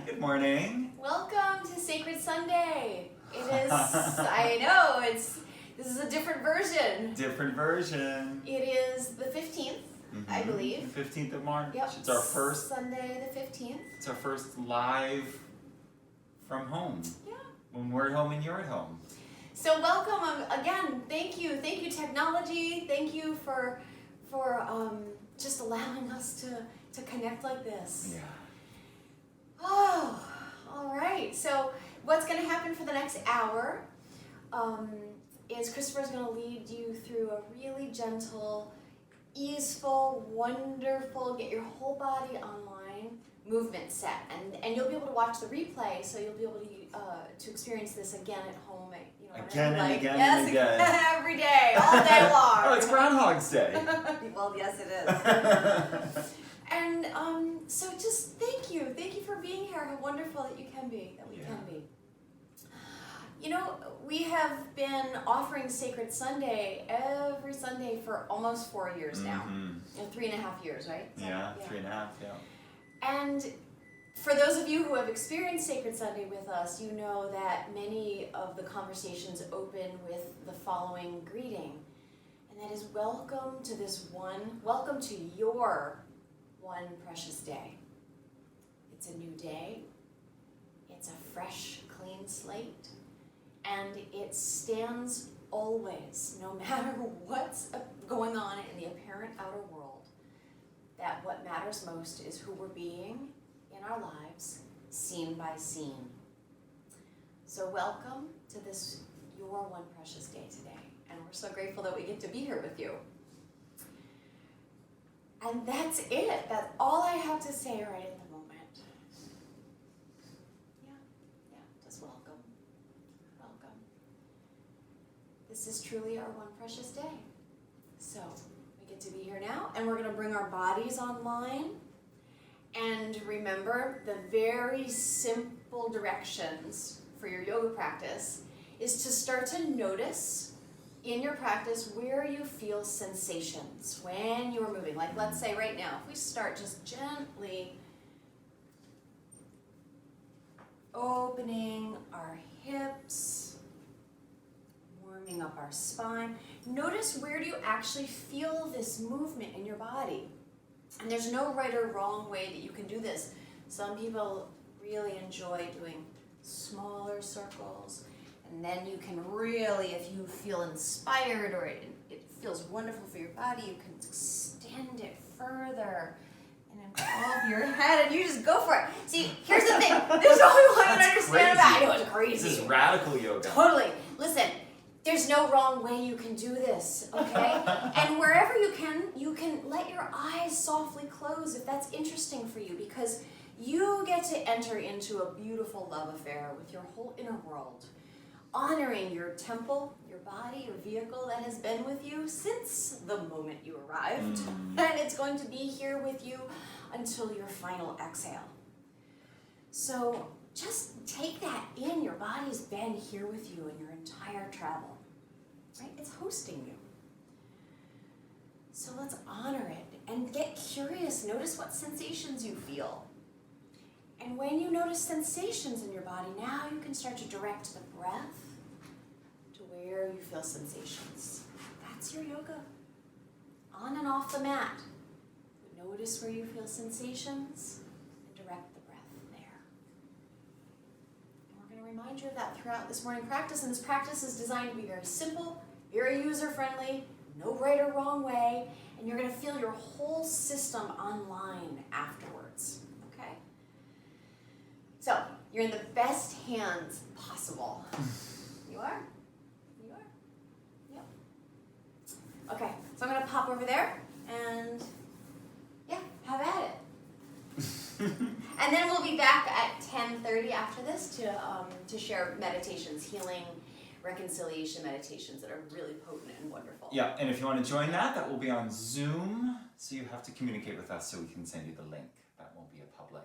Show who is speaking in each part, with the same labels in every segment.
Speaker 1: Good morning.
Speaker 2: Welcome to Sacred Sunday. It is, I know, this is a different version.
Speaker 1: Different version.
Speaker 2: It is the 15th, I believe.
Speaker 1: The 15th of March.
Speaker 2: Yep.
Speaker 1: It's our first.
Speaker 2: Sunday the 15th.
Speaker 1: It's our first live from home.
Speaker 2: Yeah.
Speaker 1: When we're at home and you're at home.
Speaker 2: So welcome again. Thank you technology. Thank you for just allowing us to connect like this.
Speaker 1: Yeah.
Speaker 2: Oh, all right. So what's going to happen for the next hour is Christopher's going to lead you through a really gentle, easeful, wonderful, get your whole body online movement set. And you'll be able to watch the replay, so you'll be able to experience this again at home.
Speaker 1: Again and again
Speaker 2: yes,
Speaker 1: and again.
Speaker 2: Every day, all day long.
Speaker 1: Oh, it's Groundhog's Day.
Speaker 2: Well, yes, it is. And so just thank you for being here. How wonderful that you can be, that we can be. You know, we have been offering Sacred Sunday every Sunday for almost 4 years now. 3.5 years, right?
Speaker 1: Yeah, 3.5, yeah.
Speaker 2: And for those of you who have experienced Sacred Sunday with us, you know that many of the conversations open with the following greeting. And that is welcome to your one precious day. It's a new day. It's a fresh, clean slate. And it stands always, no matter what's going on in the apparent outer world, that what matters most is who we're being in our lives, scene by scene. So welcome to this, your one precious day today. And we're so grateful that we get to be here with you. And that's it. That's all I have to say right at the moment. Yeah, just welcome. Welcome. This is truly our one precious day. So we get to be here now, and we're going to bring our bodies online. And remember, the very simple directions for your yoga practice is to start to notice in your practice where you feel sensations when you're moving. Like let's say right now, if we start just gently opening our hips, warming up our spine, notice where do you actually feel this movement in your body. And there's no right or wrong way that you can do this. Some people really enjoy doing smaller circles. And then you can really, if you feel inspired or it feels wonderful for your body, you can extend it further and involve your head, and you just go for it. See, here's the thing. This is all we want you to understand about it. I know it's crazy.
Speaker 1: This is radical yoga.
Speaker 2: Totally. Listen, there's no wrong way you can do this, okay? And wherever you can let your eyes softly close if that's interesting for you, because you get to enter into a beautiful love affair with your whole inner world, honoring your temple, your body, your vehicle that has been with you since the moment you arrived. And it's going to be here with you until your final exhale. So just take that in. Your body's been here with you in your entire travel. Right? It's hosting you. So let's honor it and get curious. Notice what sensations you feel. And when you notice sensations in your body, now you can start to direct the breath to where you feel sensations. That's your yoga. On and off the mat. Notice where you feel sensations and direct the breath there. And we're going to remind you of that throughout this morning practice. And this practice is designed to be very simple, very user-friendly, no right or wrong way. And you're going to feel your whole system online afterwards. So, you're in the best hands possible. You are? You are? Yep. Okay, so I'm going to pop over there and, have at it. And then we'll be back at 10:30 after this to share meditations, healing, reconciliation meditations that are really potent and wonderful.
Speaker 1: Yeah, and if you want to join that will be on Zoom, so you have to communicate with us so we can send you the link. That won't be a public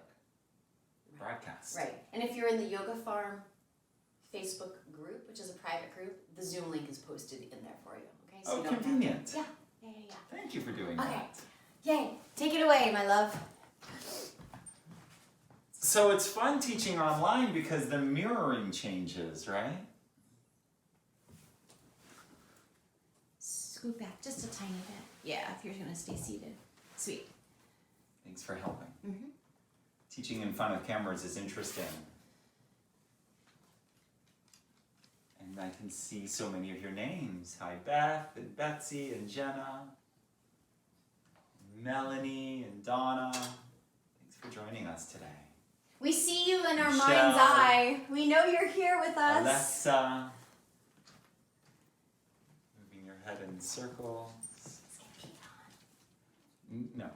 Speaker 1: broadcast.
Speaker 2: Right. And if you're in the Yoga Farm Facebook group, which is a private group, the Zoom link is posted in there for you. Okay. So
Speaker 1: Oh, convenient.
Speaker 2: Yeah.
Speaker 1: Thank you for doing
Speaker 2: that.
Speaker 1: that.
Speaker 2: Yay. Take it away, my love.
Speaker 1: So it's fun teaching online because the mirroring changes, right?
Speaker 2: Scoot back just a tiny bit. Yeah, if you're gonna stay seated. Sweet.
Speaker 1: Thanks for helping.
Speaker 2: Mm-hmm.
Speaker 1: Teaching in front of cameras is interesting. And I can see so many of your names. Hi, Beth and Betsy and Jenna, Melanie and Donna. Thanks for joining us today.
Speaker 2: We see you in our
Speaker 1: Michelle.
Speaker 2: mind's eye. We know you're here with us.
Speaker 1: Alexa. Moving your head in circles. No.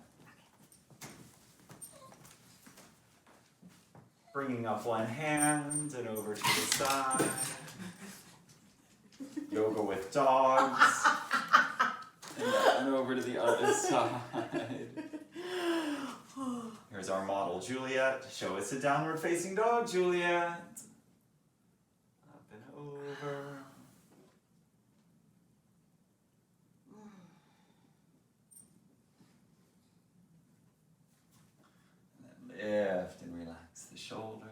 Speaker 1: Bringing up one hand and over to the side. Yoga with dogs. And over to the other side. Here's our model, Juliet. Show us a downward facing dog, Juliet. Up and over. And then lift and relax the shoulders.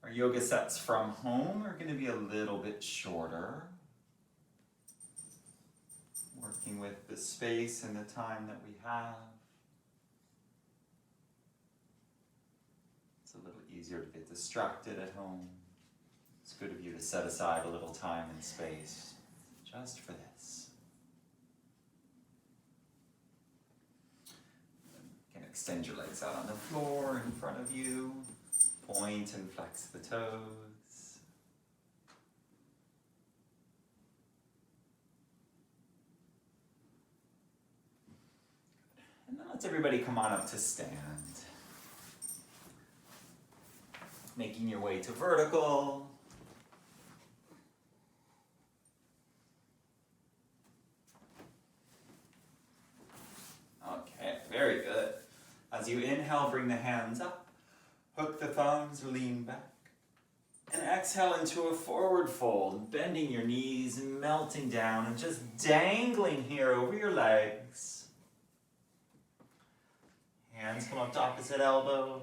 Speaker 1: Our yoga sets from home are going to be a little bit shorter. Working with the space and the time that we have. It's a little easier to get distracted at home. It's good of you to set aside a little time and space just for this. You can extend your legs out on the floor in front of you. Point and flex the toes. And then let's everybody come on up to stand. Making your way to vertical. Okay, very good. As you inhale, bring the hands up. Hook the thumbs, lean back. And exhale into a forward fold, bending your knees and melting down and just dangling here over your legs. Hands come up to opposite elbows.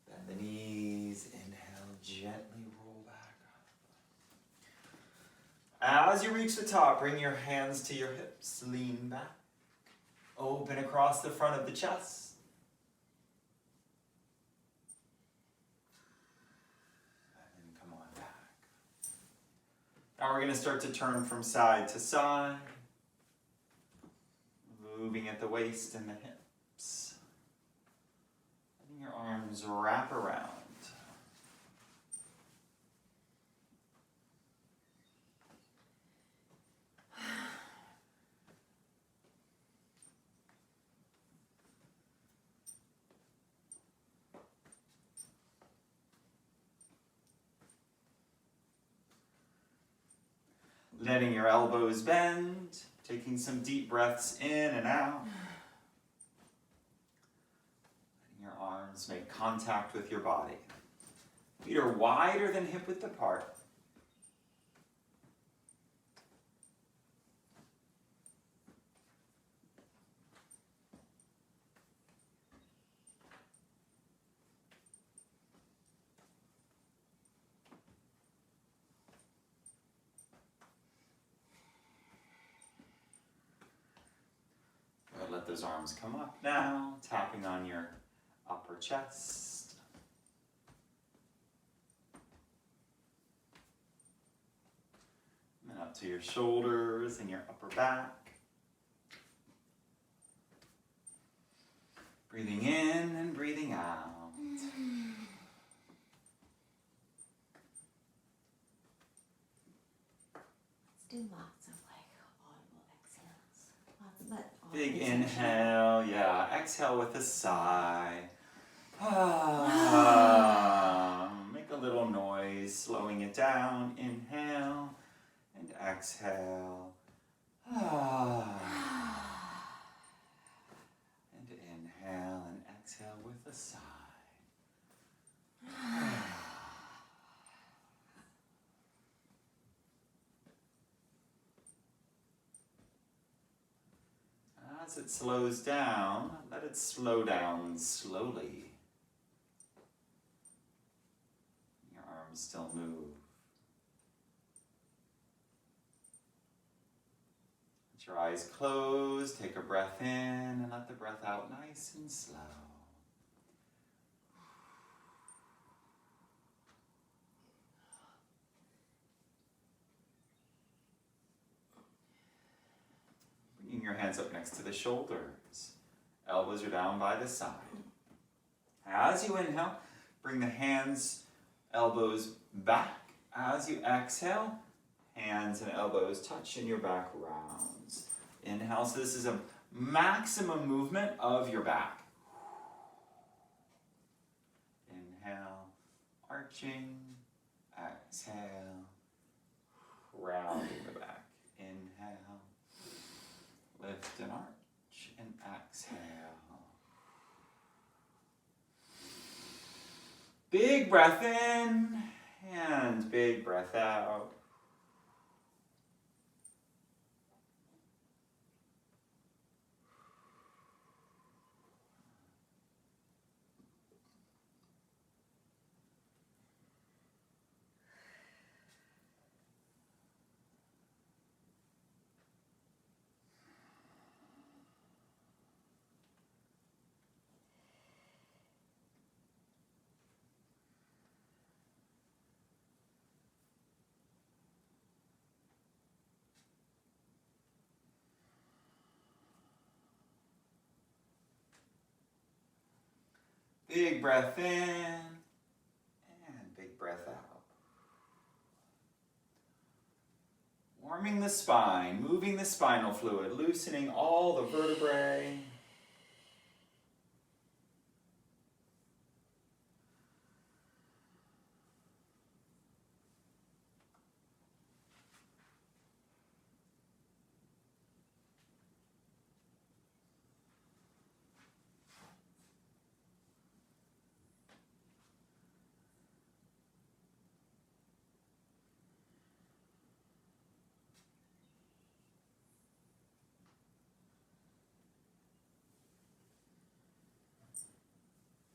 Speaker 1: Bend the knees, inhale, gently roll back up. As you reach the top, bring your hands to your hips, lean back. Open across the front of the chest. And then come on back. Now we're going to start to turn from side to side. Moving at the waist and the hips. Letting your arms wrap around. Letting your elbows bend, taking some deep breaths in and out. Letting your arms make contact with your body. Feet are wider than hip width apart. Let those arms come up now, tapping on your upper chest. And up to your shoulders and your upper back. Breathing in and breathing out.
Speaker 2: Let's do lots of audible exhales.
Speaker 1: Big inhale, yeah. Exhale with a sigh. Make a little noise, slowing it down. Inhale and exhale. And inhale and exhale with a sigh. As it slows down, let it slow down slowly. Your arms still move. Let your eyes close, take a breath in, and let the breath out nice and slow. Bringing your hands up next to the shoulders. Elbows are down by the side. As you inhale, bring the hands, elbows back. As you exhale, hands and elbows touch in your back rounds. Inhale, so this is a maximum movement of your back. Inhale, arching. Exhale, rounding the back. Inhale, lift and arch, and exhale. Big breath in, and big breath out. Big breath in, and big breath out. Warming the spine, moving the spinal fluid, loosening all the vertebrae.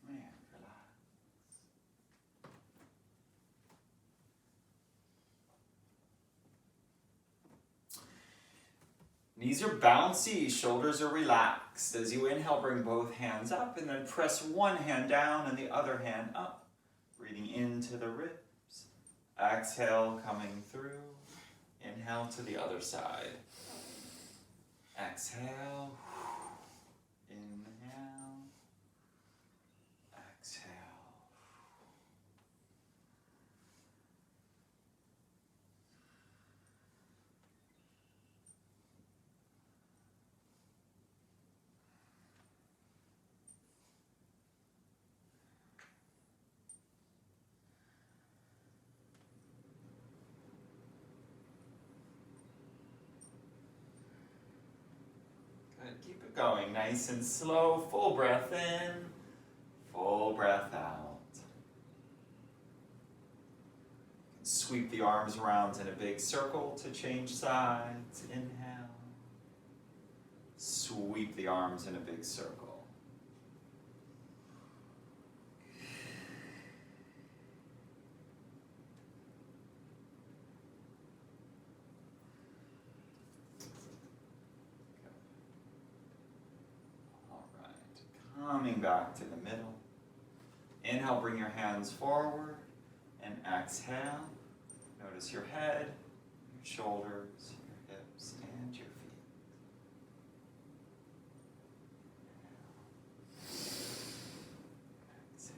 Speaker 1: And relax. Knees are bouncy, shoulders are relaxed. As you inhale, bring both hands up and then press one hand down and the other hand up. Breathing into the ribs. Exhale, coming through. Inhale to the other side. Exhale. Inhale. Exhale. Good. Keep it going. Nice and slow. Full breath in. Full breath out. Sweep the arms around in a big circle to change sides. Inhale. Sweep the arms in a big circle. All right. Coming back to the middle. Inhale, bring your hands forward. And exhale. Notice your head, your shoulders, your hips, and your feet. Exhale.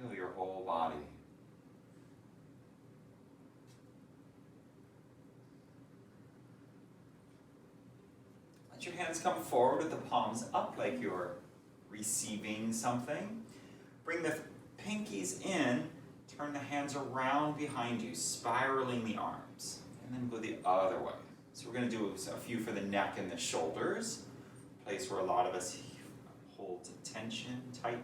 Speaker 1: Feel your whole body. Let your hands come forward with the palms up like you're receiving something. Bring the pinkies in, turn the hands around behind you, spiraling the arms, and then go the other way. So we're going to do a few for the neck and the shoulders, a place where a lot of us hold tension, tightness.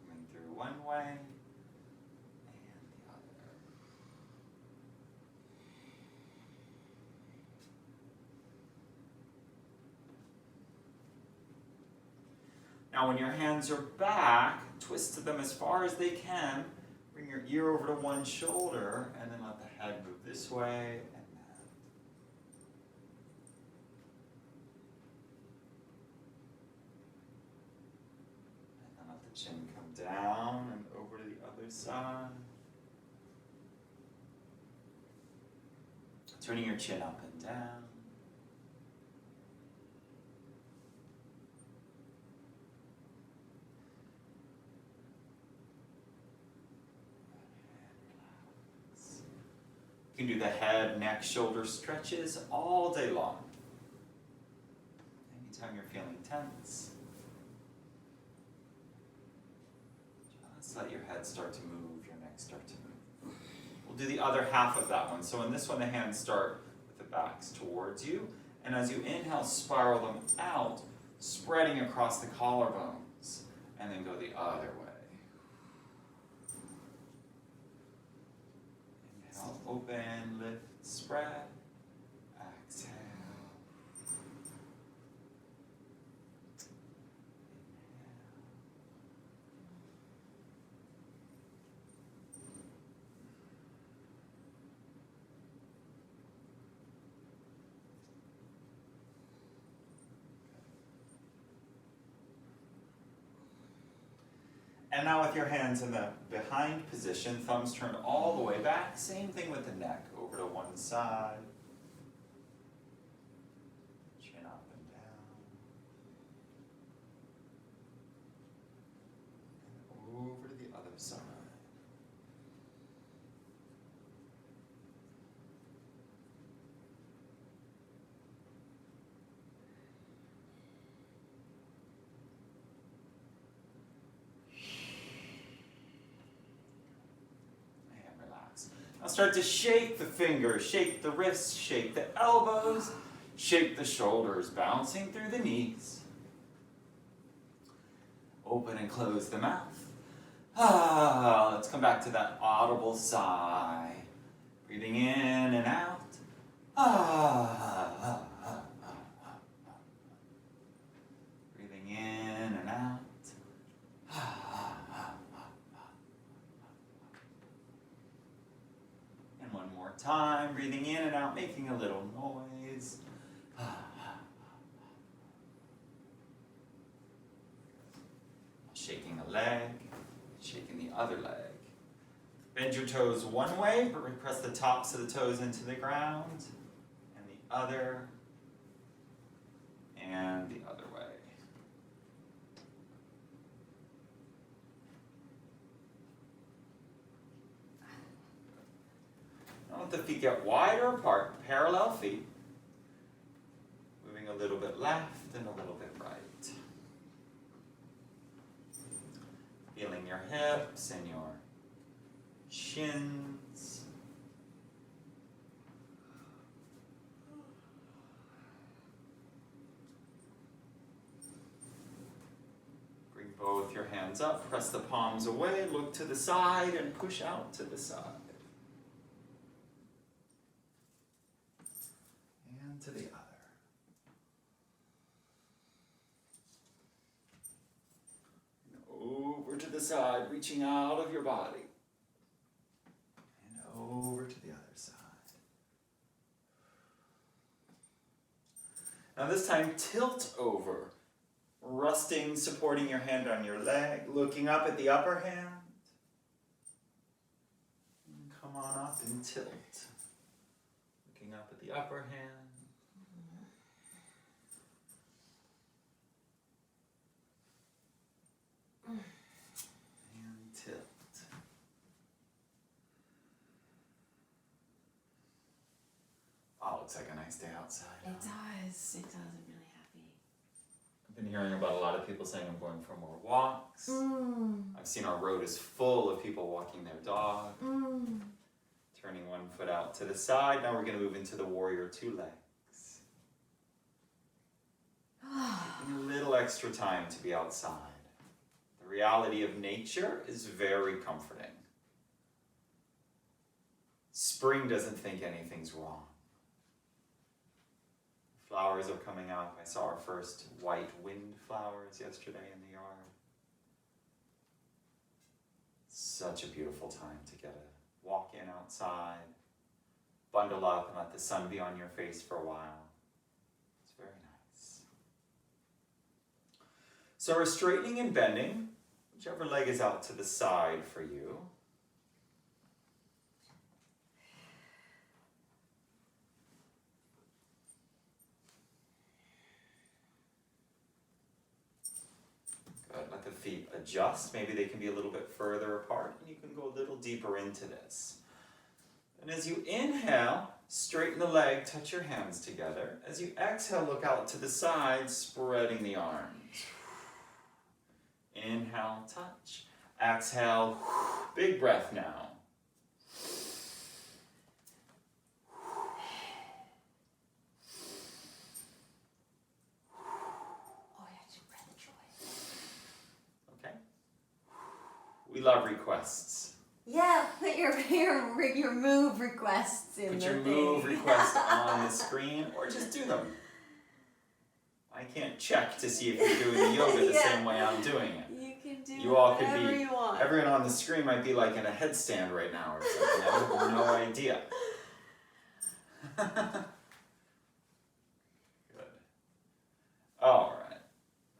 Speaker 1: Coming through one way and the other. Now when your hands are back, twist them as far as they can. Bring your ear over to one shoulder and then let the head move this way and that. And then let the chin come down and over to the other side. Turning your chin up and down. You can do the head, neck, shoulder stretches all day long. Anytime you're feeling tense, just let your head start to move, your neck start to move. We'll do the other half of that one. So in this one, the hands start with the backs towards you. And as you inhale, spiral them out, spreading across the collarbones. And then go the other way. Open, lift, spread, exhale. And now with your hands in the behind position, thumbs turned all the way back. Same thing with the neck, over to one side. Chin up and down. And over to the other side. Now start to shake the fingers, shake the wrists, shake the elbows, shake the shoulders, bouncing through the knees. Open and close the mouth. Let's come back to that audible sigh. Breathing in and out. Breathing in and out. Time, breathing in and out, making a little noise. Shaking a leg, shaking the other leg. Bend your toes one way, but press the tops of the toes into the ground, and the other, and the other way. Let the feet get wider apart, parallel feet. Moving a little bit left and a little bit right. Feeling your hips and your shins. Bring both your hands up, press the palms away, look to the side and push out to the side. To the other. And over to the side, reaching out of your body. And over to the other side. Now this time, tilt over. Resting, supporting your hand on your leg, looking up at the upper hand. And come on up and tilt. Looking up at the upper hand. And tilt. looks like a nice day outside.
Speaker 2: It does. It does. I'm really happy.
Speaker 1: I've been hearing about a lot of people saying I'm going for more walks. I've seen our road is full of people walking their dog. Turning one foot out to the side. Now we're going to move into the warrior two legs. Taking a little extra time to be outside. The reality of nature is very comforting. Spring doesn't think anything's wrong. Flowers are coming out. I saw our first white wind flowers yesterday in the yard. Such a beautiful time to get a walk in outside, bundle up and let the sun be on your face for a while. It's very nice. So we're straightening and bending, whichever leg is out to the side for you. Good. Let the feet adjust. Maybe they can be a little bit further apart, and you can go a little deeper into this. And as you inhale, straighten the leg, touch your hands together. As you exhale, look out to the side, spreading the arms. Inhale, touch. Exhale, big breath now.
Speaker 2: Oh, yeah, deep breath of joy.
Speaker 1: Okay. We love requests.
Speaker 2: Yeah, put your move requests in
Speaker 1: Put
Speaker 2: the
Speaker 1: your
Speaker 2: thing.
Speaker 1: move request on the screen, or just do them. I can't check to see if you're doing the yoga the
Speaker 2: Yeah.
Speaker 1: same way I'm doing it.
Speaker 2: You can do
Speaker 1: You all could
Speaker 2: whatever
Speaker 1: be,
Speaker 2: you want.
Speaker 1: everyone on the screen might be like in a headstand right now or something. I have no idea. Good. All right.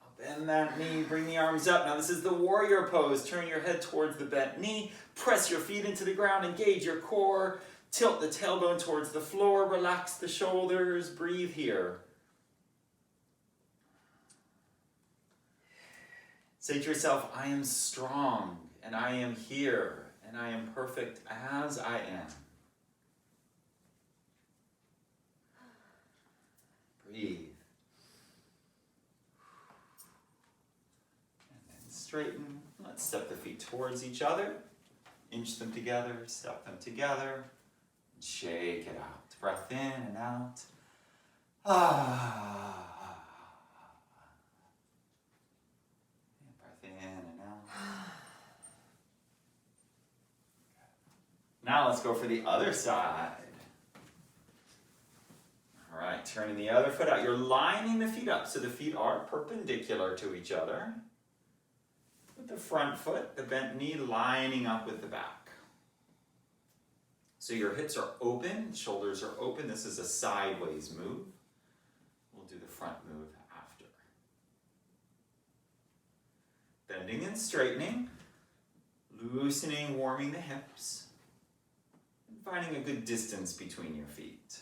Speaker 1: I'll bend that knee, bring the arms up. Now this is the warrior pose. Turn your head towards the bent knee. Press your feet into the ground. Engage your core. Tilt the tailbone towards the floor. Relax the shoulders. Breathe here. Say to yourself, I am strong, and I am here, and I am perfect as I am. Breathe. And then straighten. Let's step the feet towards each other. Inch them together, step them together. And shake it out. Breath in and out. Breath in and out. Now let's go for the other side. All right, turning the other foot out. You're lining the feet up so the feet are perpendicular to each other. With the front foot, the bent knee lining up with the back. So your hips are open, shoulders are open. This is a sideways move. We'll do the front move after. Bending and straightening, loosening, warming the hips, and finding a good distance between your feet.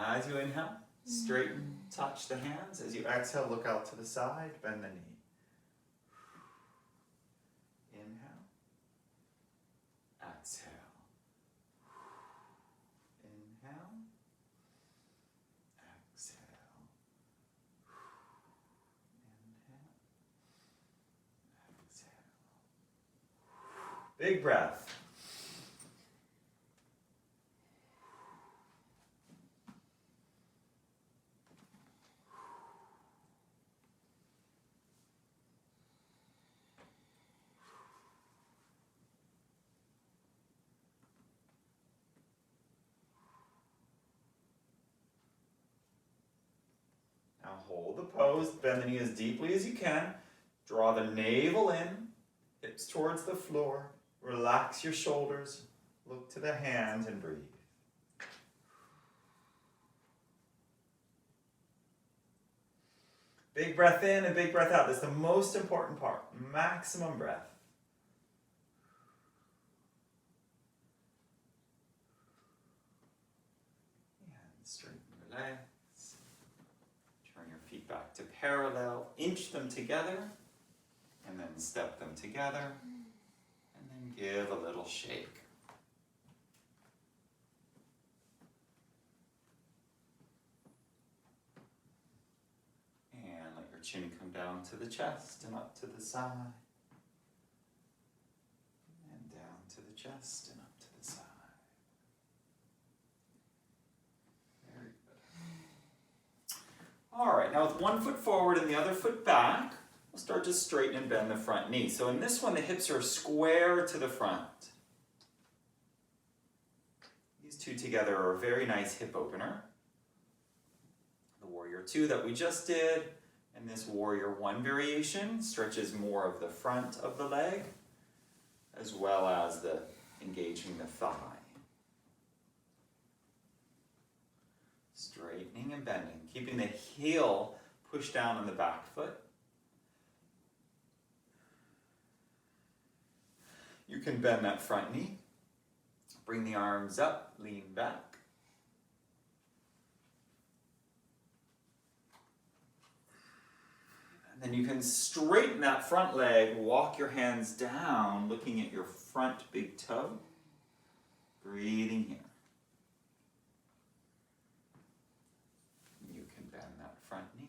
Speaker 1: As you inhale, straighten, touch the hands. As you exhale, look out to the side, bend the knee. Inhale. Exhale. Inhale. Exhale. Inhale. Exhale. Big breath. Now hold the pose, bend the knee as deeply as you can. Draw the navel in, hips towards the floor. Relax your shoulders, look to the hands and breathe. Big breath in and big breath out. That's the most important part. Maximum breath. And straighten your legs. Turn your feet back to parallel. Inch them together. And then step them together, and then give a little shake. And let your chin come down to the chest and up to the side. And down to the chest and up to the side. Very good. All right, now with one foot forward and the other foot back, we'll start to straighten and bend the front knee. So in this one, the hips are square to the front. These two together are a very nice hip opener. The Warrior Two that we just did, and this Warrior One variation stretches more of the front of the leg, as well as the engaging the thigh. Straightening and bending, keeping the heel pushed down on the back foot. You can bend that front knee, bring the arms up, lean back. And then you can straighten that front leg, walk your hands down, looking at your front big toe. Breathing here. You can bend that front knee.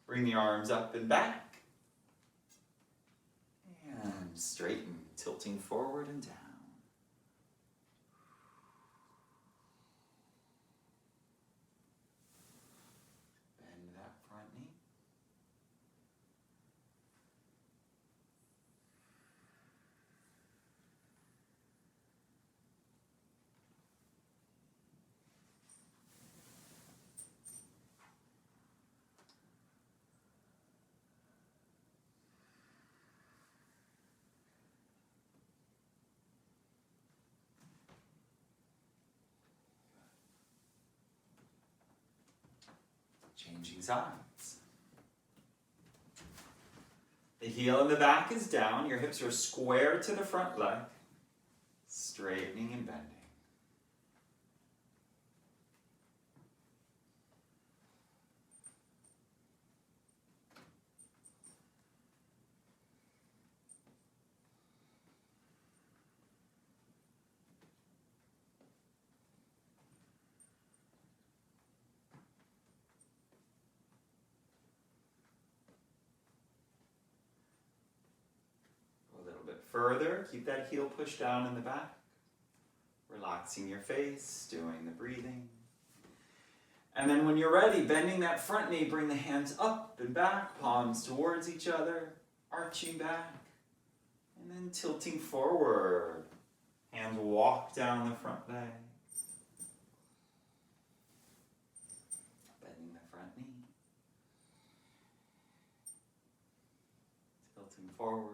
Speaker 1: Bring the arms up and back. And straighten, tilting forward and down. Bend that front knee. Changing sides. The heel in the back is down. Your hips are square to the front leg. Straightening and bending. Further, keep that heel pushed down in the back. Relaxing your face, doing the breathing. And then when you're ready, bending that front knee, bring the hands up and back, palms towards each other, arching back, and then tilting forward. Hands walk down the front leg. Bending the front knee. Tilting forward.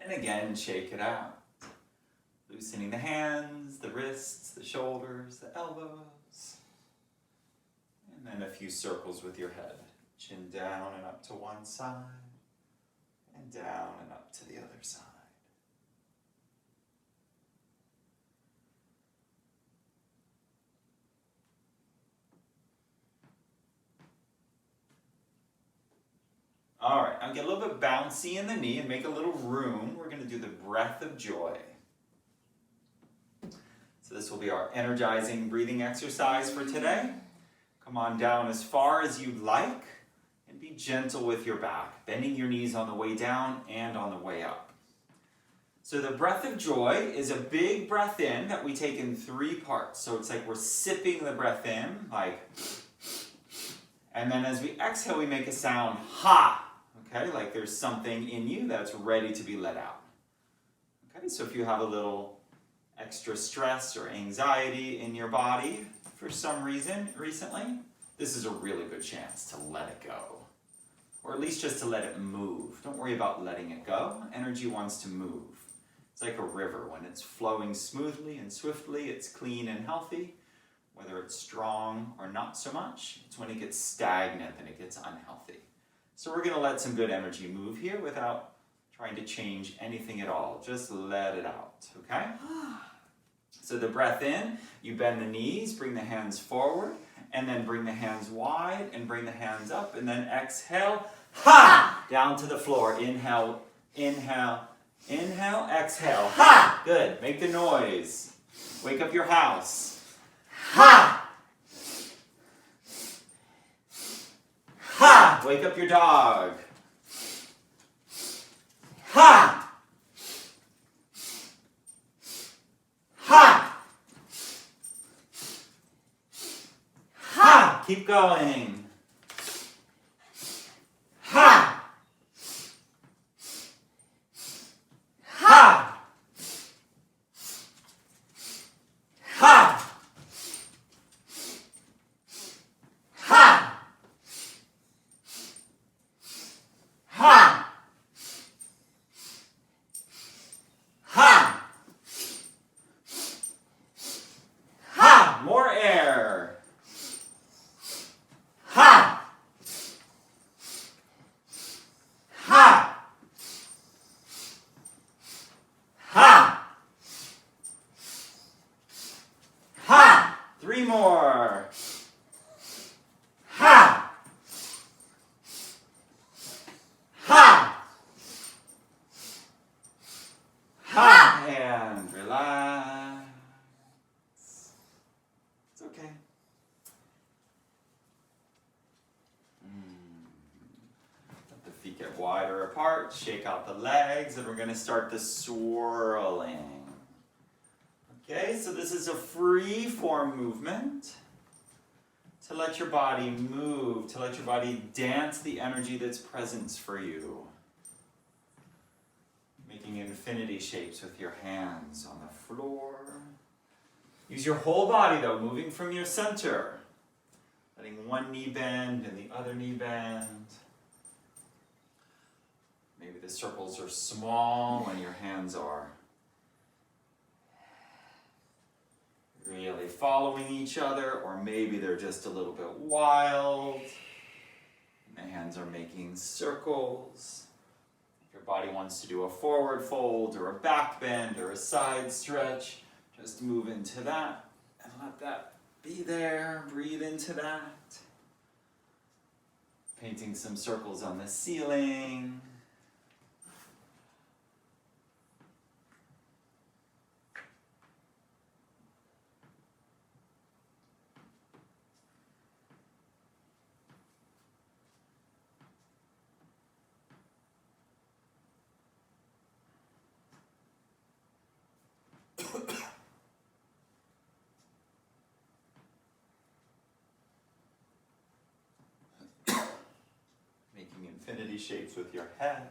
Speaker 1: And again, shake it out. Loosening the hands, the wrists, the shoulders, the elbows. And then a few circles with your head. Chin down and up to one side, and down and up to the other side. All right, now get a little bit bouncy in the knee and make a little room. We're going to do the breath of joy. So this will be our energizing breathing exercise for today. Come on down as far as you'd like and be gentle with your back, bending your knees on the way down and on the way up. So the breath of joy is a big breath in that we take in 3 parts. So it's like we're sipping the breath in, like, and then as we exhale, we make a sound, ha. Okay, like there's something in you that's ready to be let out. Okay, so if you have a little extra stress or anxiety in your body for some reason recently, this is a really good chance to let it go. Or at least just to let it move. Don't worry about letting it go. Energy wants to move. It's like a river. When it's flowing smoothly and swiftly, it's clean and healthy. Whether it's strong or not so much, it's when it gets stagnant and it gets unhealthy. So we're going to let some good energy move here without trying to change anything at all. Just let it out, okay? So the breath in, you bend the knees, bring the hands forward, and then bring the hands wide and bring the hands up, and then exhale, ha! Down to the floor. Inhale, inhale, inhale, exhale, ha! Good. Make the noise. Wake up your house. Ha! Ha! Wake up your dog. Ha! Ha! Ha! Keep going. Ha! Ha! Ha! Ha! Ha! Ha! Ha! More air. Ha! Ha! Ha! Ha! 3 more. Ha! Ha! Ha! And relax. It's okay. Let the feet get wider apart, shake out the legs, and we're going to start the swirling. Okay, so this is a free form movement to let your body move, to let your body dance the energy that's present for you. Making infinity shapes with your hands on the floor. Use your whole body though, moving from your center. Letting one knee bend and the other knee bend. Maybe the circles are small when your hands are really following each other, or maybe they're just a little bit wild. And the hands are making circles. If your body wants to do a forward fold or a back bend or a side stretch, just move into that and let that be there. Breathe into that. Painting some circles on the ceiling. Making infinity shapes with your head.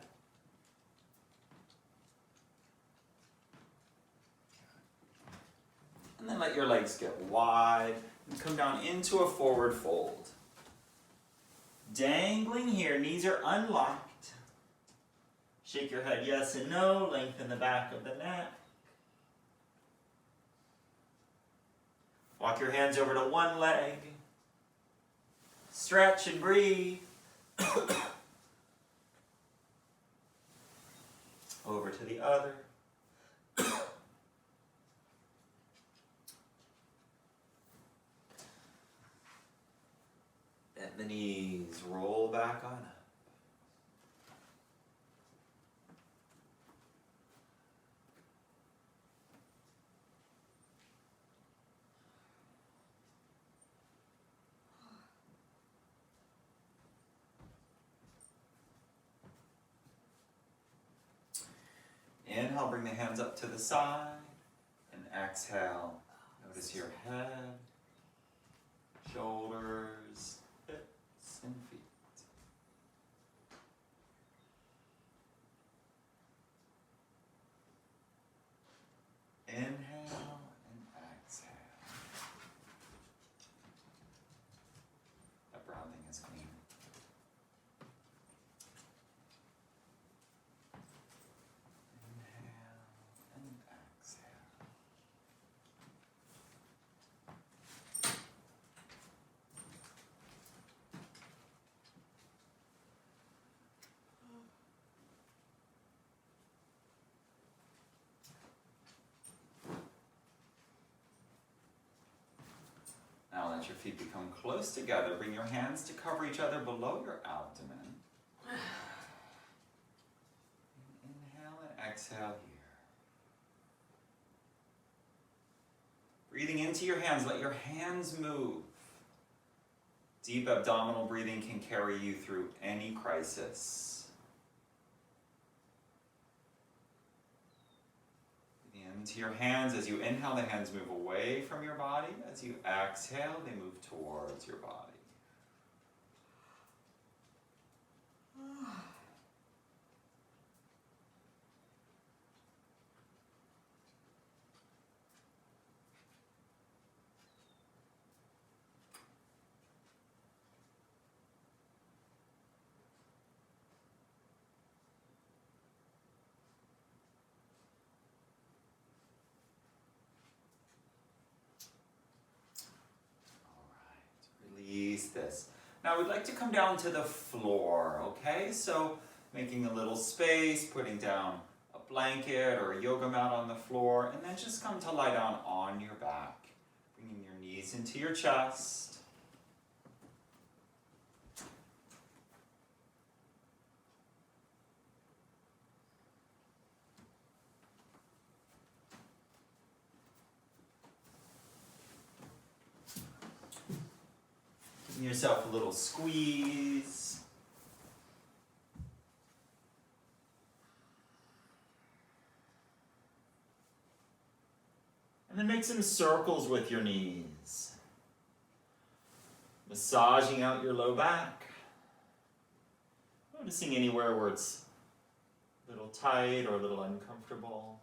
Speaker 1: And then let your legs get wide and come down into a forward fold. Dangling here, knees are unlocked. Shake your head yes and no, lengthen the back of the neck. Walk your hands over to one leg. Stretch and breathe. Over to the other. Bend the knees, roll back on up. Inhale, bring the hands up to the side, and exhale. Notice your head, shoulders, hips, and feet. Inhale and exhale. your feet become close together. Bring your hands to cover each other below your abdomen. Inhale and exhale here. Breathing into your hands, let your hands move. Deep abdominal breathing can carry you through any crisis. Breathing into your hands. As you inhale, the hands move away from your body. As you exhale, they move towards your body. Release this. Now we'd like to come down to the floor, okay? So making a little space, putting down a blanket or a yoga mat on the floor, and then just come to lie down on your back, bringing your knees into your chest. Giving yourself a little squeeze. And then make some circles with your knees. Massaging out your low back. Noticing anywhere where it's a little tight or a little uncomfortable.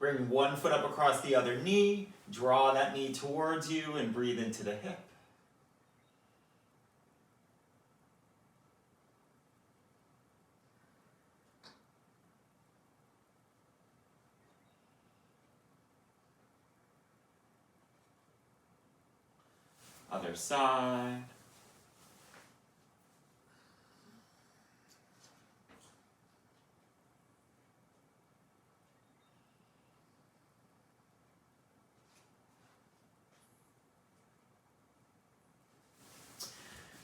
Speaker 1: Bring one foot up across the other knee, draw that knee towards you and breathe into the hip. Other side.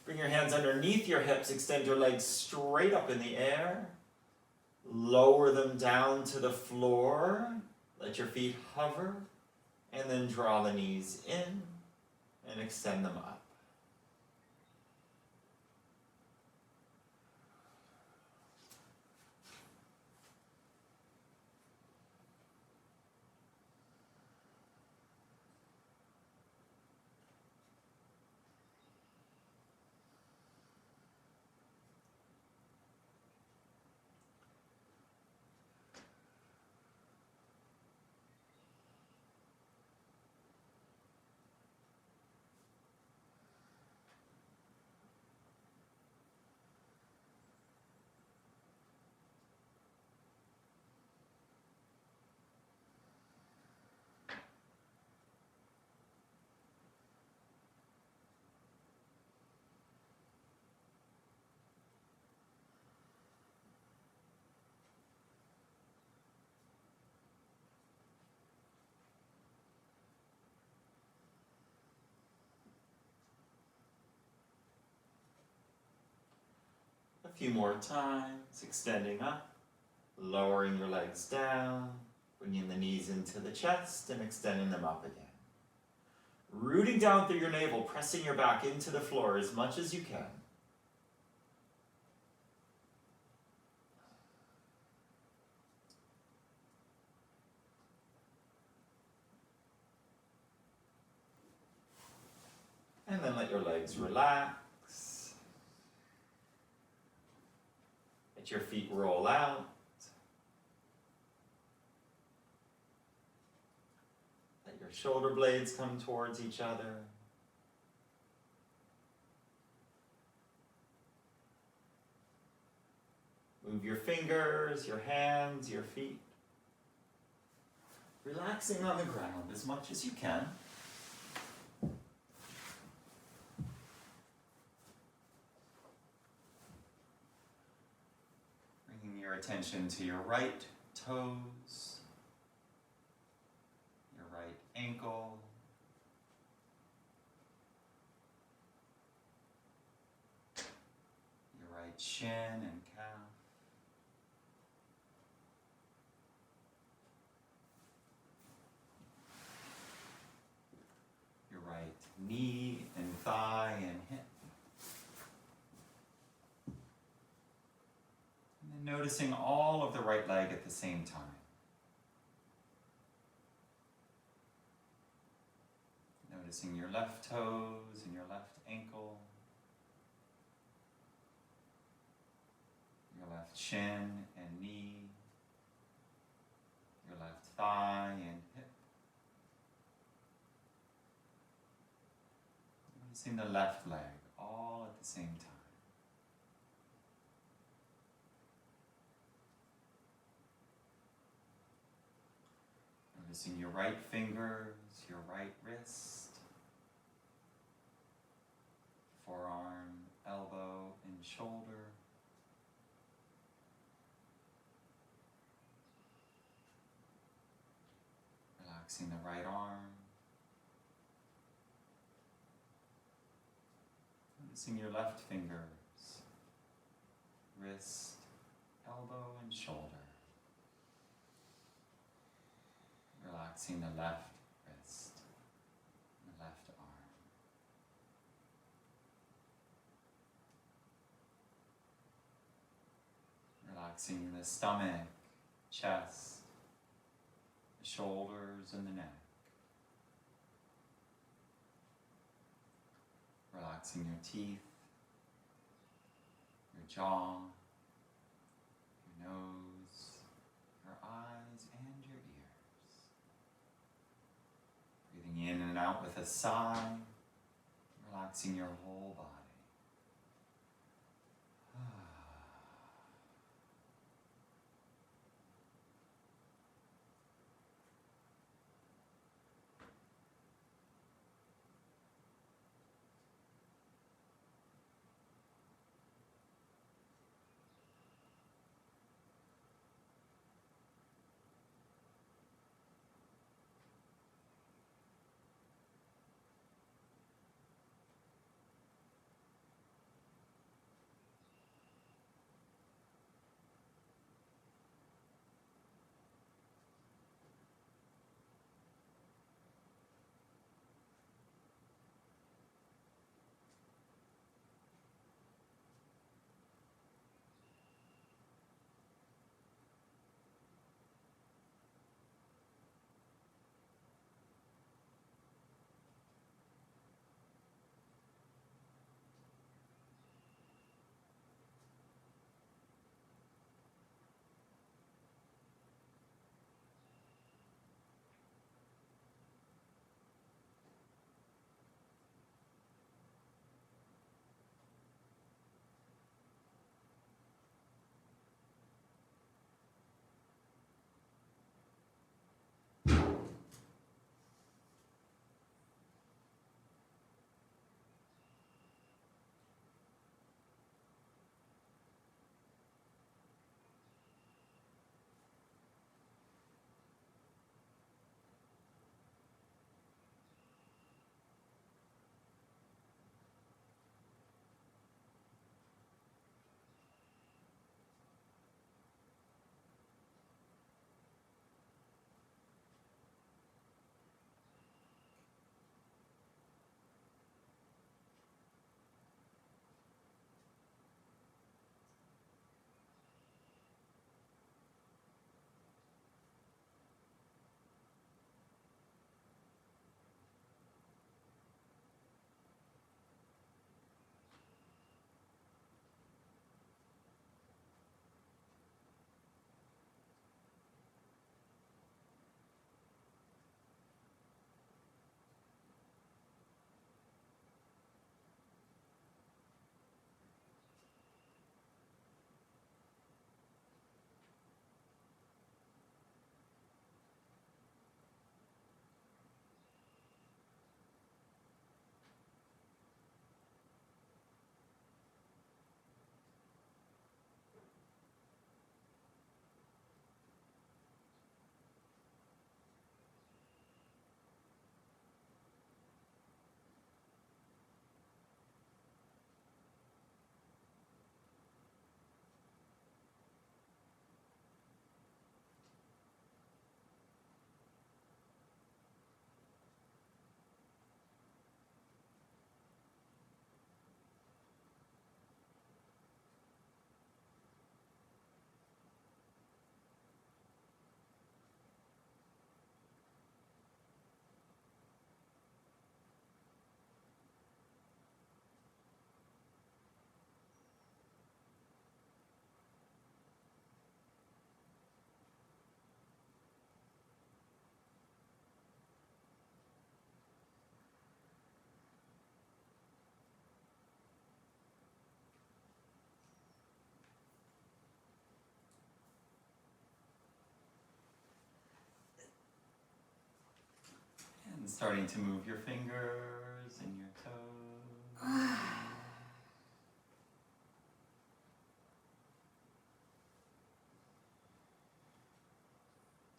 Speaker 1: Bring your hands underneath your hips, extend your legs straight up in the air. Lower them down to the floor. Let your feet hover, and then draw the knees in and extend them up. A few more times, extending up, lowering your legs down, bringing the knees into the chest and extending them up again. Rooting down through your navel, pressing your back into the floor as much as you can. And then let your legs relax. Let your feet roll out. Let your shoulder blades come towards each other. Move your fingers, your hands, your feet. Relaxing on the ground as much as you can. Bringing your attention to your right toes, your right ankle, your right shin and calf. Your right knee and thigh and hip. And then noticing all of the right leg at the same time. Noticing your left toes and your left ankle, your left shin and knee, your left thigh and hip. Noticing the left leg all at the same time. Noticing your right fingers, your right wrist, forearm, elbow, and shoulder. Relaxing the right arm. Noticing your left fingers, wrist, elbow, and shoulder. Relaxing the left wrist, the left arm. Relaxing the stomach, chest, the shoulders, and the neck. Relaxing your teeth, your jaw, your nose, your eyes, and your ears. Breathing in and out with a sigh, relaxing your whole body. starting to move your fingers and your toes.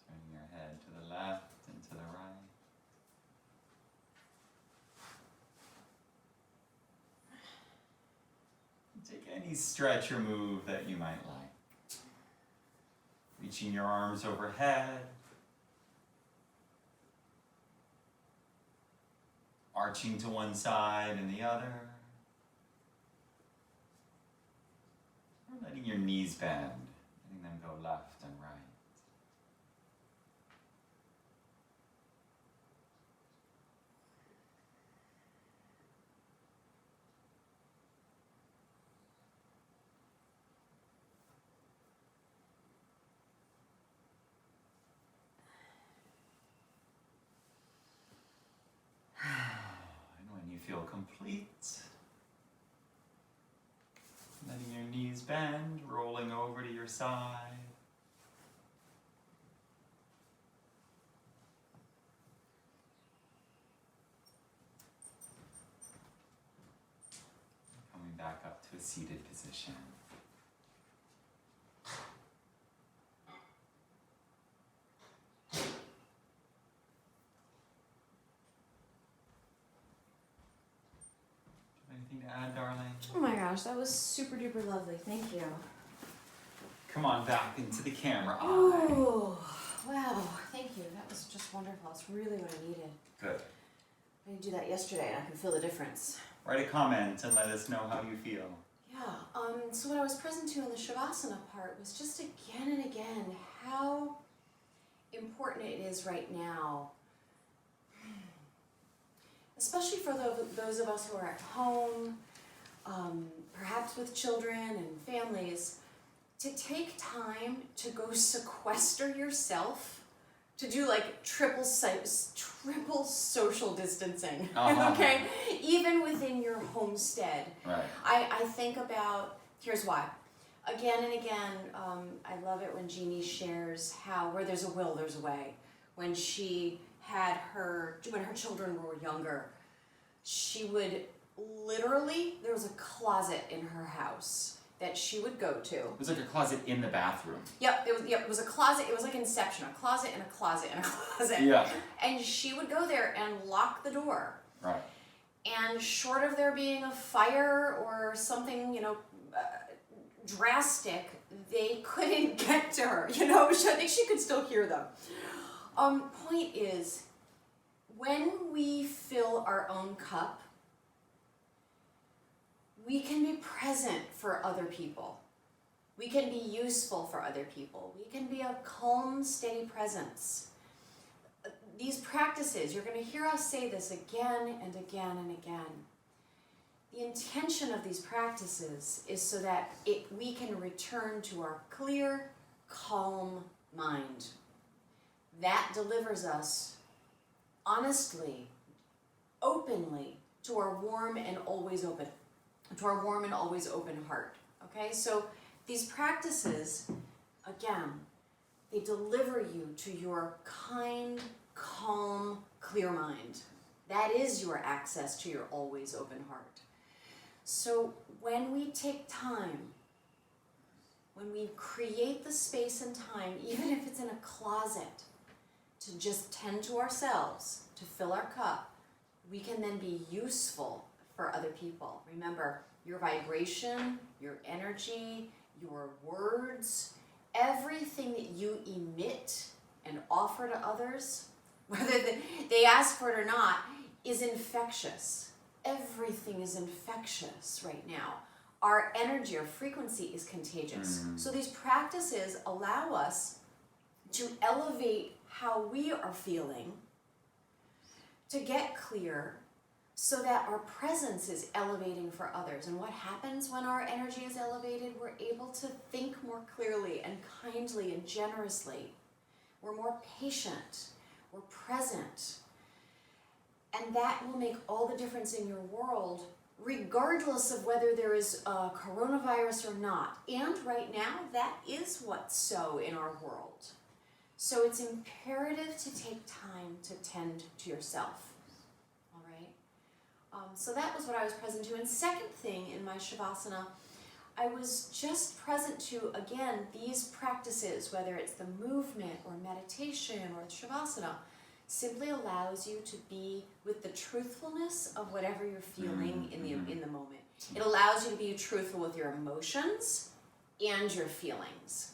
Speaker 1: Turning your head to the left and to the right. Take any stretch or move that you might like. Reaching your arms overhead. Arching to one side and the other. Or letting your knees bend, letting them go left and right. And when you feel complete, letting your knees bend, rolling over to your side. Coming back up to a seated position. Anything to add, darling?
Speaker 2: Oh my gosh, that was super duper lovely. Thank you.
Speaker 1: Come on back into the camera eye.
Speaker 2: Oh, wow. Thank you. That was just wonderful. It's really what I needed.
Speaker 1: Good.
Speaker 2: I didn't do that yesterday and I can feel the difference.
Speaker 1: Write a comment and let us know how you feel.
Speaker 2: Yeah. So what I was present to in the Shavasana part was just again and again how important it is right now, especially for those of us who are at home, perhaps with children and families, to take time to go sequester yourself, to do like triple social distancing, okay? Even within your homestead.
Speaker 1: Right.
Speaker 2: I think about, here's why. Again and again, I love it when Jeannie shares how where there's a will, there's a way. When her children were younger, she would literally, there was a closet in her house that she would go to.
Speaker 1: It was like a closet in the bathroom.
Speaker 2: Yep, it was a closet. It was like Inception, a closet and a closet and a closet.
Speaker 1: Yeah.
Speaker 2: And she would go there and lock the door.
Speaker 1: Right.
Speaker 2: And short of there being a fire or something, drastic, they couldn't get to her. I think she could still hear them. Point is, when we fill our own cup, we can be present for other people. We can be useful for other people. We can be a calm, steady presence. These practices, you're going to hear us say this again and again and again. The intention of these practices is so that we can return to our clear, calm mind. That delivers us honestly, openly, to our warm and always open heart. Okay, so these practices, again, they deliver you to your kind, calm, clear mind. That is your access to your always open heart. So when we take time, when we create the space and time, even if it's in a closet, to just tend to ourselves, to fill our cup, we can then be useful for other people. Remember, your vibration, your energy, your words, everything that you emit and offer to others, whether they ask for it or not, is infectious. Everything is infectious right now. Our energy, our frequency is contagious. So these practices allow us to elevate how we are feeling, to get clear, so that our presence is elevating for others. And what happens when our energy is elevated? We're able to think more clearly and kindly and generously. We're more patient. We're present. And that will make all the difference in your world, regardless of whether there is a coronavirus or not. And right now, that is what's so in our world. So it's imperative to take time to tend to yourself. So that was what I was present to. And second thing in my Shavasana, I was just present to, again, these practices, whether it's the movement or meditation or Shavasana, simply allows you to be with the truthfulness of whatever you're feeling in the moment. It allows you to be truthful with your emotions and your feelings.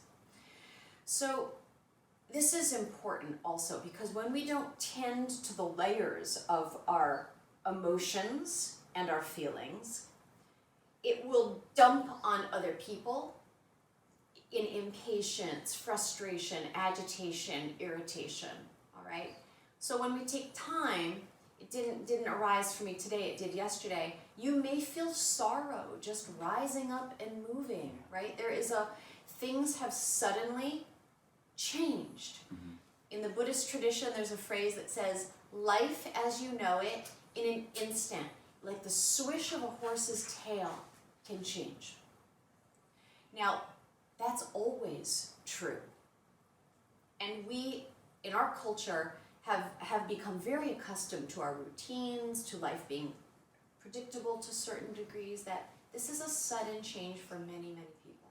Speaker 2: So this is important also, because when we don't tend to the layers of our emotions and our feelings, it will dump on other people in impatience, frustration, agitation, irritation, all right? So when we take time, it didn't arise for me today, it did yesterday, you may feel sorrow just rising up and moving, right? Things have suddenly changed. In the Buddhist tradition, there's a phrase that says, life as you know it, in an instant, like the swish of a horse's tail, can change. Now, that's always true. And we, in our culture, have become very accustomed to our routines, to life being predictable to certain degrees, that this is a sudden change for many, many people.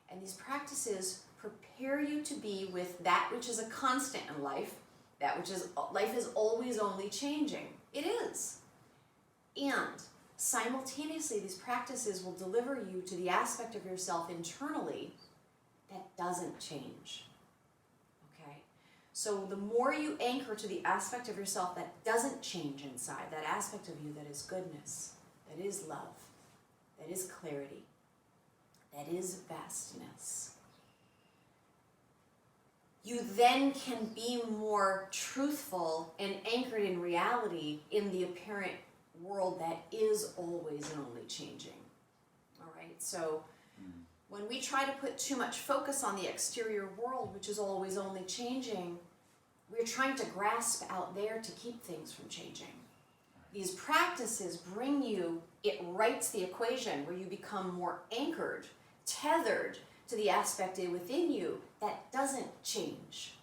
Speaker 2: And these practices prepare you to be with that which is a constant in life, life is always only changing. It is. And simultaneously, these practices will deliver you to the aspect of yourself internally that doesn't change. Okay? So the more you anchor to the aspect of yourself that doesn't change inside, that aspect of you that is goodness, that is love, that is clarity, that is vastness, you then can be more truthful and anchored in reality in the apparent world that is always and only changing. All right, so when we try to put too much focus on the exterior world, which is always only changing, we're trying to grasp out there to keep things from changing. These practices bring you, it rights the equation where you become more anchored, tethered to the aspect within you that doesn't change.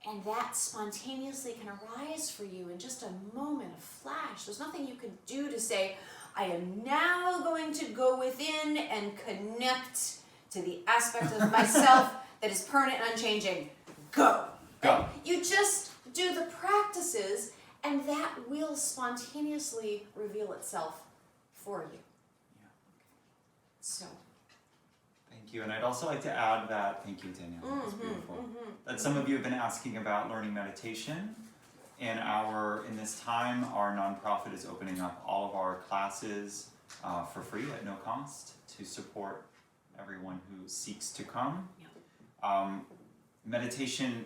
Speaker 2: And that spontaneously can arise for you in just a moment, a flash. There's nothing you can do to say, I am now going to go within and connect to the aspect of myself that is permanent and unchanging. Go.
Speaker 1: Go.
Speaker 2: You just do the practices, and that will spontaneously reveal itself for you.
Speaker 1: Yeah.
Speaker 2: So.
Speaker 1: Thank you. And I'd also like to add that, thank you, Danielle, that's beautiful, that some of you have been asking about learning meditation. In this time, our nonprofit is opening up all of our classes for free at no cost to support everyone who seeks to come. Meditation,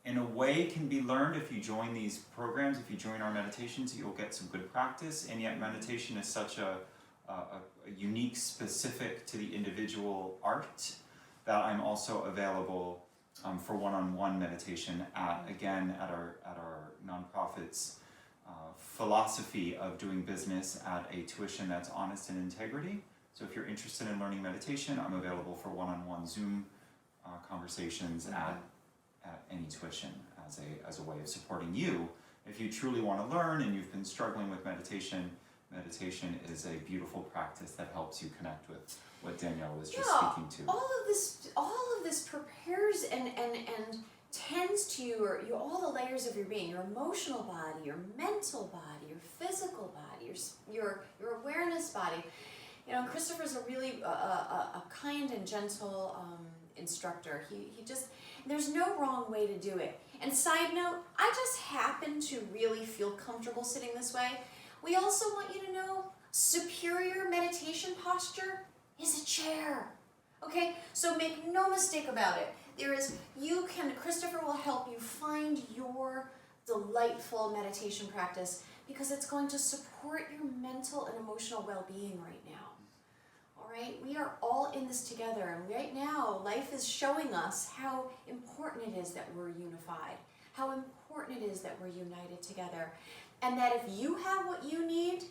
Speaker 1: in a way, can be learned if you join these programs. If you join our meditations, you'll get some good practice, and yet meditation is such a unique, specific to the individual art that I'm also available for one-on-one meditation at our nonprofit's philosophy of doing business at a tuition that's honest and integrity. So if you're interested in learning meditation, I'm available for one-on-one Zoom conversations at any tuition as a way of supporting you. If you truly want to learn and you've been struggling with meditation is a beautiful practice that helps you connect with what Danielle was just speaking to.
Speaker 2: All of this prepares and tends to all the layers of your being, your emotional body, your mental body, your physical body, your awareness body. You know, Christopher's a really a kind and gentle instructor. He just, there's no wrong way to do it. And side note, I just happen to really feel comfortable sitting this way. We also want you to know, superior meditation posture is a chair. Okay, so make no mistake about it. Christopher will help you find your delightful meditation practice because it's going to support your mental and emotional well-being right now. All right, we are all in this together, and right now, life is showing us how important it is that we're unified, how important it is that we're united together, and that if you have what you need,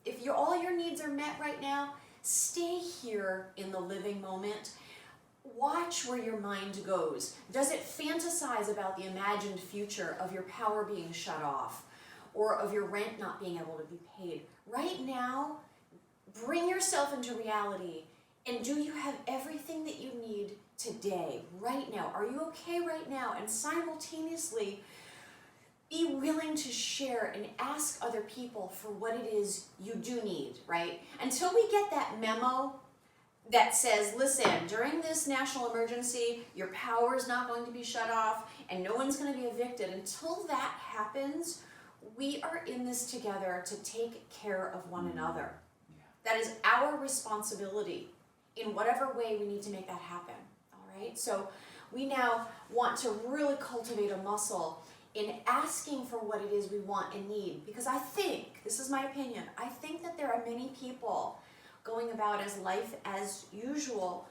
Speaker 2: if all your needs are met right now, stay here in the living moment. Watch where your mind goes. Does it fantasize about the imagined future of your power being shut off? or of your rent not being able to be paid. Right now, bring yourself into reality, and do you have everything that you need today, right now? Are you okay right now? And simultaneously, be willing to share and ask other people for what it is you do need, right? Until we get that memo that says, listen, during this national emergency, your power is not going to be shut off and no one's going to be evicted. Until that happens, we are in this together to take care of one another. That is our responsibility in whatever way we need to make that happen, all right? So we now want to really cultivate a muscle in asking for what it is we want and need, because I think, this is my opinion, I think that there are many people going about as life as usual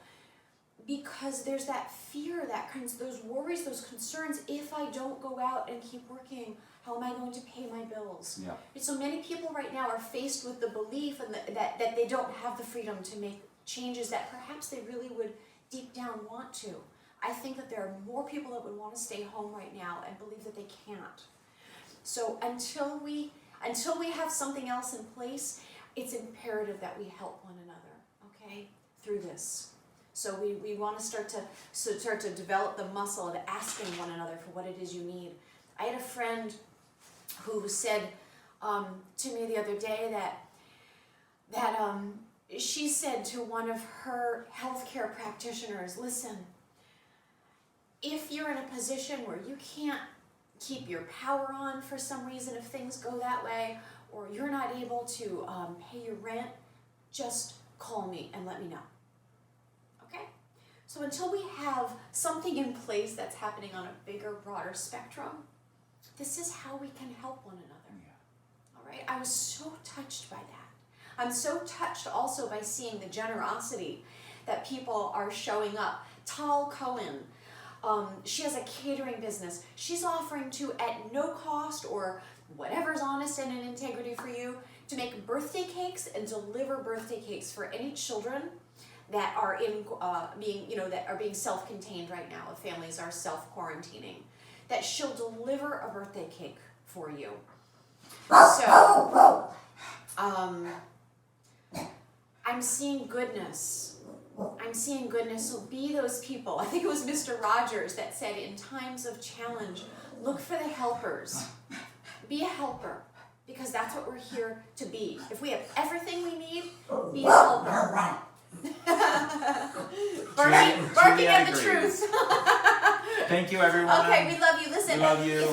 Speaker 2: because there's that fear, those worries, those concerns. If I don't go out and keep working, how am I going to pay my bills?
Speaker 1: Yeah.
Speaker 2: And so many people right now are faced with the belief and that they don't have the freedom to make changes that perhaps they really would deep down want to. I think that there are more people that would want to stay home right now and believe that they can't. So until we have something else in place, it's imperative that we help one another, okay, through this. So we want to start to develop the muscle of asking one another for what it is you need. I had a friend who said to me the other day that she said to one of her healthcare practitioners, listen, if you're in a position where you can't keep your power on for some reason, if things go that way, or you're not able to pay your rent, just call me and let me know. Okay? So until we have something in place that's happening on a bigger, broader spectrum, this is how we can help one another.
Speaker 1: Yeah.
Speaker 2: All right? I was so touched by that. I'm so touched also by seeing the generosity that people are showing up. Tal Cohen, she has a catering business. She's offering to, at no cost or whatever's honest and in integrity for you, to make birthday cakes and deliver birthday cakes for any children that are being self-contained right now. If families are self-quarantining, that she'll deliver a birthday cake for you. So, I'm seeing goodness. So be those people. I think it was Mr. Rogers that said, in times of challenge, look for the helpers. Be a helper, because that's what we're here to be. If we have everything we need, be a helper. barking at the truth.
Speaker 1: Thank you, everyone.
Speaker 2: Okay, we love you. Listen.
Speaker 1: We love you.